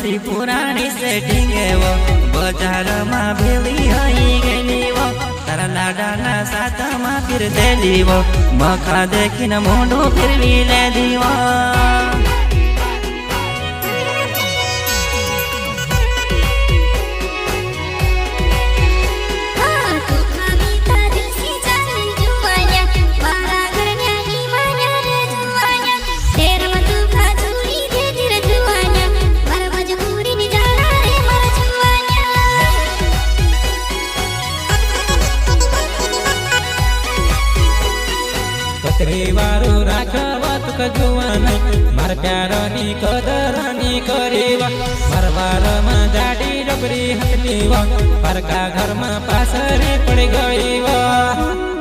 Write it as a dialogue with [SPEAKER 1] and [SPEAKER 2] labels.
[SPEAKER 1] मारी पुरानी सेटिंग वो बाजार में भेली हई गेली वो तारा लाडा ना साथ में फिर देली वो मखा देखी न मोंडो फिर भी ले दीवा
[SPEAKER 2] वारो राखवा तुक जुवान मार प्यारनी कदरनी करेवा मार वार में जाडी डबरी हटलीवा परका घर में पासरे पड़ गईवा।